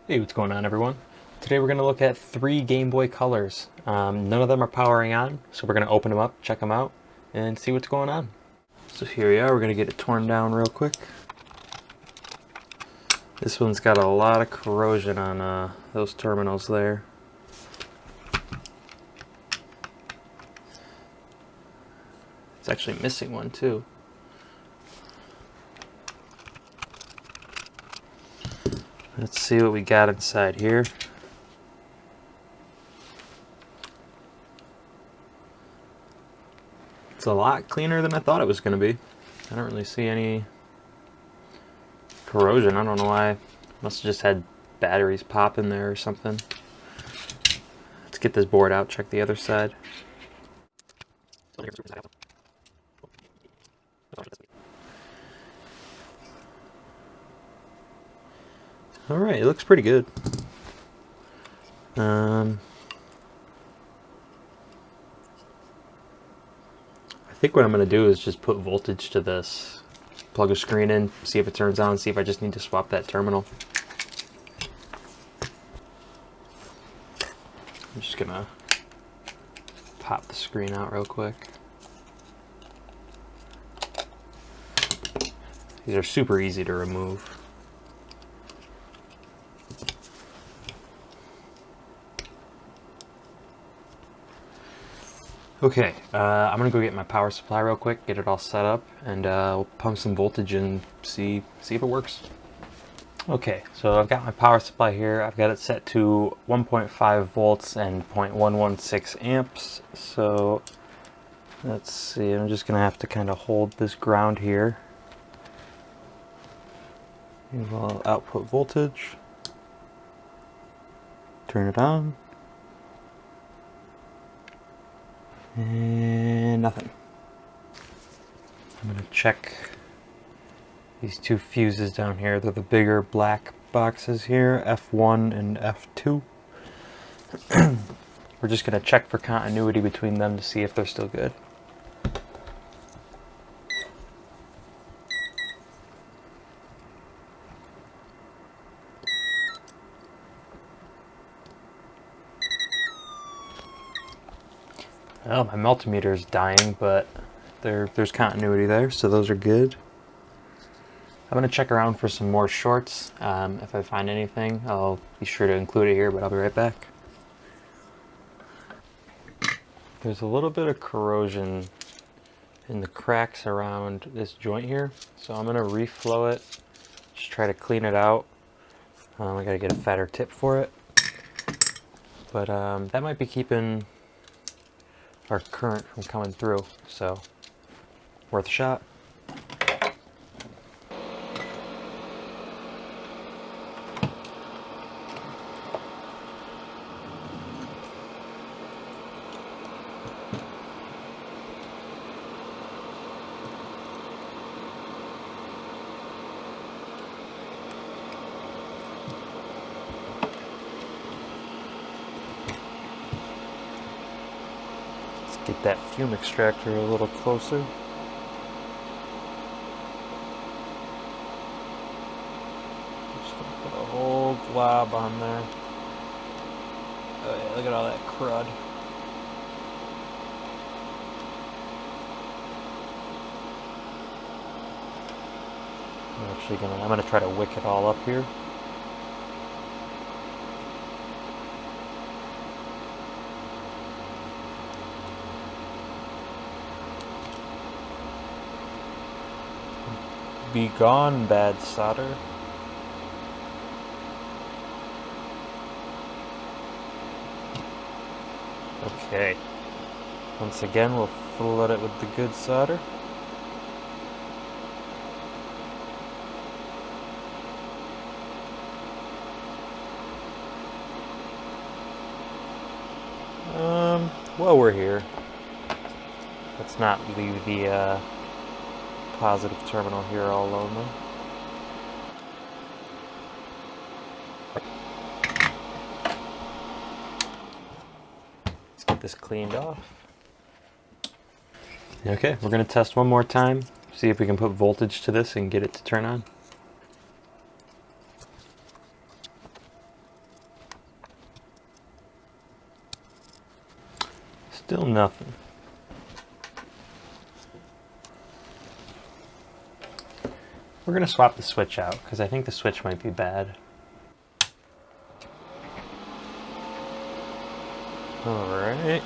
Hey, what's going on, everyone? Today we're going to look at 3 Game Boy Colors. None of them are powering on, so we're going to open them up, check them out, and see what's going on. So here we are, we're going to get it torn down real quick. This one's got a lot of corrosion on those terminals there. It's actually missing one too. Let's see what we got inside here. It's a lot cleaner than I thought it was going to be. I don't really see any corrosion. I don't know why. Must have just had batteries pop in there or something. Let's get this board out, check the other side. Alright, it looks pretty good. I think what I'm going to do is just put voltage to this. Plug a screen in, see if it turns on, see if I just need to swap that terminal. I'm just going to pop the screen out real quick. These are super easy to remove. Okay, I'm gonna go get my power supply real quick, get it all set up, and we'll pump some voltage and see if it works. Okay, so I've got my power supply here. I've got it set to 1.5 volts and 0.116 amps. So let's see, I'm just gonna have to kind of hold this ground here. We'll output voltage. Turn it on. And nothing. I'm going to check these 2 fuses down here. They're the bigger black boxes here, F1 and F2. We're just going to check for continuity between them to see if they're still good. Well, my multimeter is dying, but there's continuity there, so those are good. I'm going to check around for some more shorts. If I find anything, I'll be sure to include it here, but I'll be right back. There's a little bit of corrosion in the cracks around this joint here, so I'm going to reflow it, just try to clean it out. I got to get a fatter tip for it, but that might be keeping our current from coming through, so worth a shot. Get that fume extractor a little closer. Just gonna put a whole glob on there. Oh yeah, look at all that crud. I'm gonna try to wick it all up here. Be gone, bad solder. Okay. Once again, we'll flood it with the good solder. While we're here, let's not leave the positive terminal here all lonely. Let's get this cleaned off. Okay, we're going to test one more time, see if we can put voltage to this and get it to turn on. Still nothing. We're gonna swap the switch out because I think the switch might be bad. All right.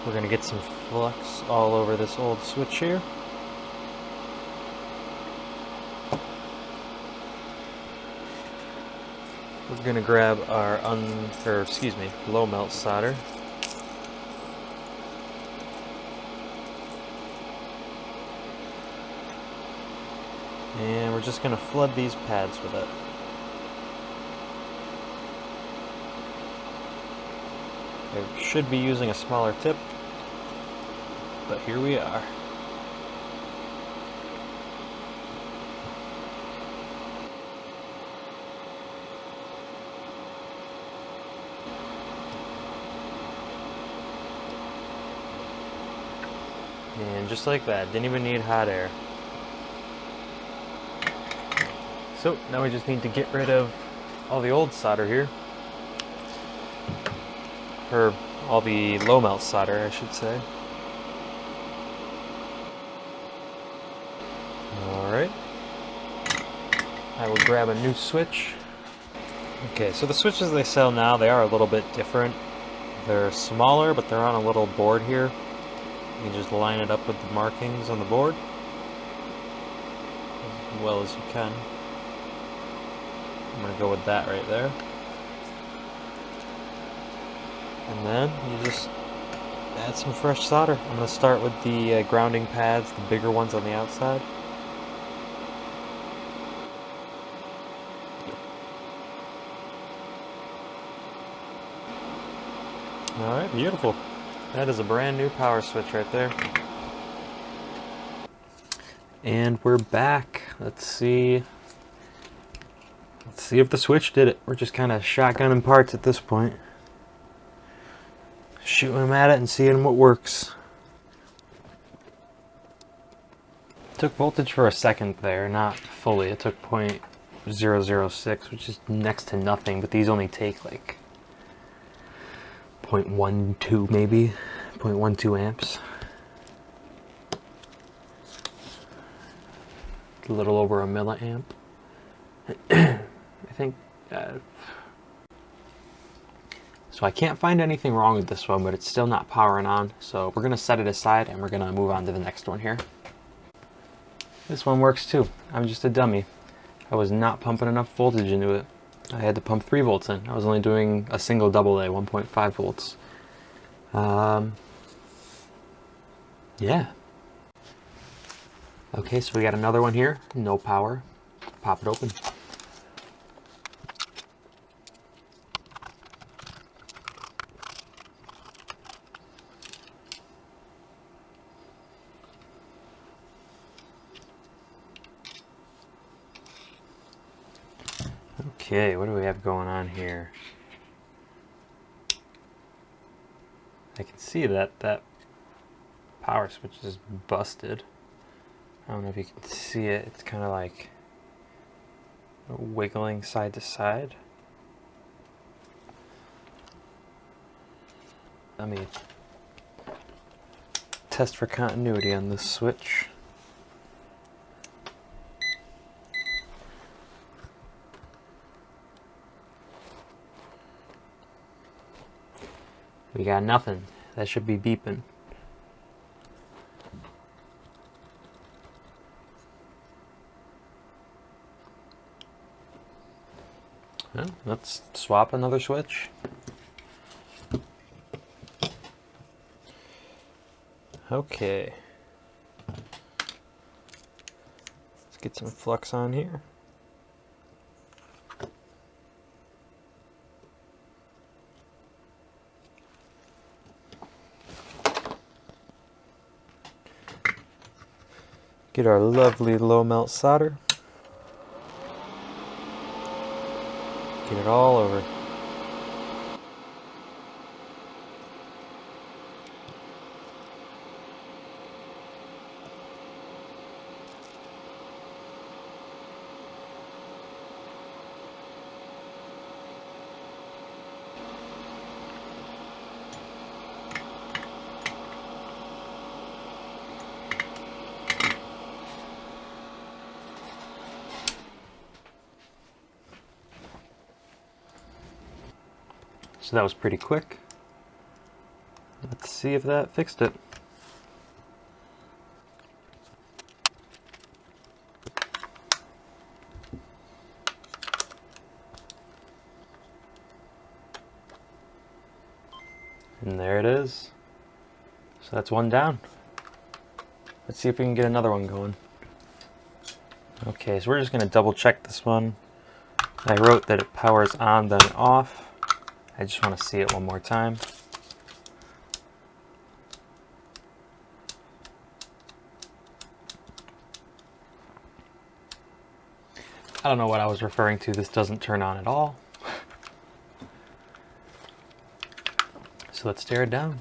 We're gonna get some flux all over this old switch here. We're gonna grab our low melt solder. And we're just gonna flood these pads with it. I should be using a smaller tip, but here we are. And just like that, didn't even need hot air. So now we just need to get rid of all the old solder here. Or all the low melt solder, I should say. Alright. I will grab a new switch. Okay, so the switches they sell now, they are a little bit different. They're smaller, but they're on a little board here. You can just line it up with the markings on the board as well as you can. I'm going to go with that right there. And then you just add some fresh solder. I'm going to start with the grounding pads, the bigger ones on the outside. Alright, beautiful. That is a brand new power switch right there. And we're back. Let's see if the switch did it. We're just kind of shotgunning parts at this point. Shooting them at it and seeing what works. Took voltage for a second there, not fully. It took 0.006, which is next to nothing, but these only take like 0.12 maybe, 0.12 amps. A little over a milliamp. I think. So I can't find anything wrong with this one, but it's still not powering on. So we're gonna set it aside and we're gonna move on to the next one here. This one works too. I'm just a dummy. I was not pumping enough voltage into it. I had to pump 3 volts in. I was only doing a single AA, 1.5 volts. Yeah. Okay, so we got another one here. No power. Pop it open. Okay, what do we have going on here? I can see that power switch is busted. I don't know if you can see it. It's kind of like wiggling side to side. Let me test for continuity on this switch. We got nothing. That should be beeping. Well, let's swap another switch. Okay. Let's get some flux on here. Get our lovely low melt solder. Get it all over. So that was pretty quick. Let's see if that fixed it. And there it is. So that's one down. Let's see if we can get another one going. Okay, so we're just going to double check this one. I wrote that it powers on then off. I just want to see it one more time. I don't know what I was referring to. This doesn't turn on at all. So let's tear it down.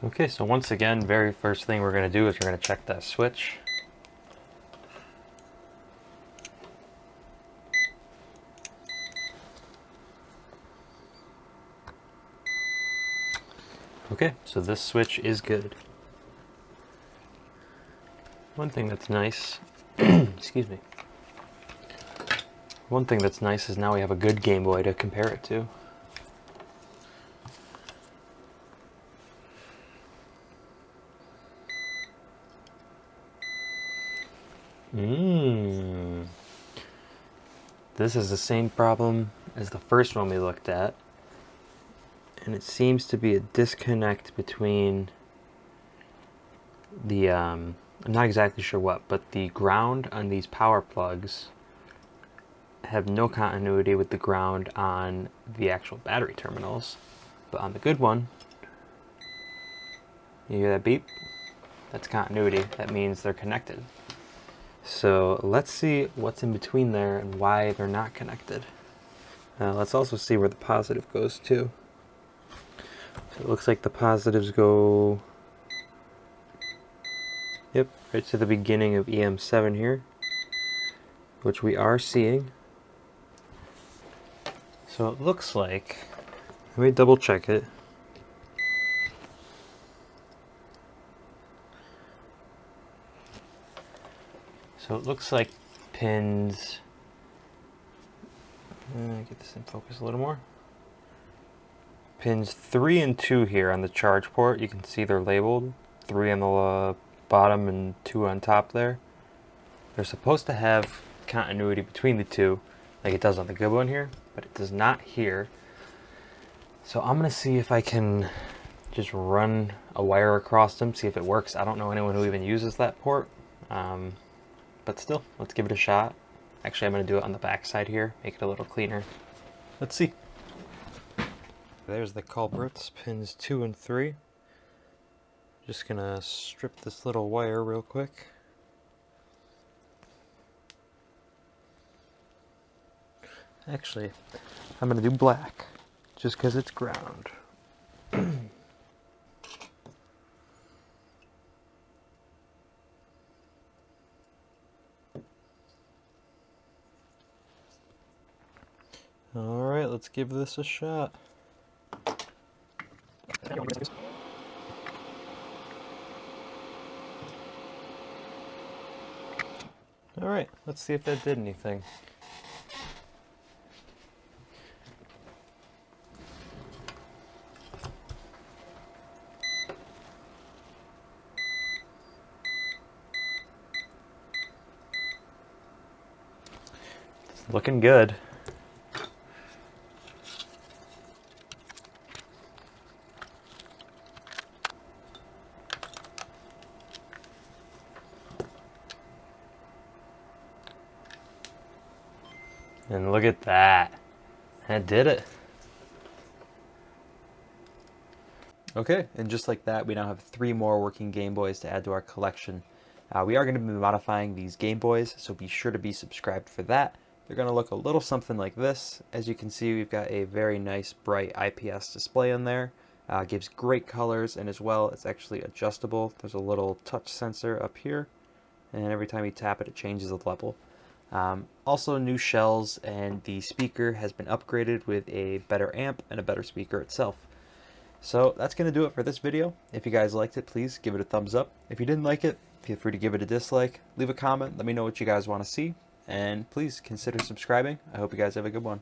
Okay, so once again, very first thing we're going to do is we're going to check that switch. Okay, so this switch is good. One thing that's nice, excuse me. One thing that's nice is now we have a good Game Boy to compare it to. This is the same problem as the first one we looked at. And it seems to be a disconnect between the, I'm not exactly sure what, but the ground on these power plugs have no continuity with the ground on the actual battery terminals. But on the good one, you hear that beep? That's continuity. That means they're connected. So let's see what's in between there and why they're not connected. Let's also see where the positive goes to. So it looks like the positives go, yep, right to the beginning of EM7 here, which we are seeing. So it looks like, let me double check it. So it looks like pins, get this in focus a little more. Pins 3 and 2 here on the charge port, you can see they're labeled. 3 on the bottom and 2 on top there. They're supposed to have continuity between the two, like it does on the good one here, but it does not here. So I'm gonna see if I can just run a wire across them, see if it works. I don't know anyone who even uses that port, but still, let's give it a shot. Actually, I'm gonna do it on the back side here, make it a little cleaner. Let's see. There's the culprits, pins 2 and 3. Just gonna strip this little wire real quick. Actually, I'm gonna do black, just because it's ground. Alright, let's give this a shot. Alright, let's see if that did anything. It's looking good. And look at that. That did it. Okay, and just like that, we now have 3 more working Game Boys to add to our collection. We are going to be modifying these Game Boys, so be sure to be subscribed for that. They're going to look a little something like this. As you can see, we've got a very nice bright IPS display in there. Gives great colors, and as well, it's actually adjustable. There's a little touch sensor up here, and every time you tap it, it changes the level. Also new shells, and the speaker has been upgraded with a better amp and a better speaker itself. So that's going to do it for this video. If you guys liked it, please give it a thumbs up. If you didn't like it, feel free to give it a dislike. Leave a comment, let me know what you guys want to see, and please consider subscribing. I hope you guys have a good one.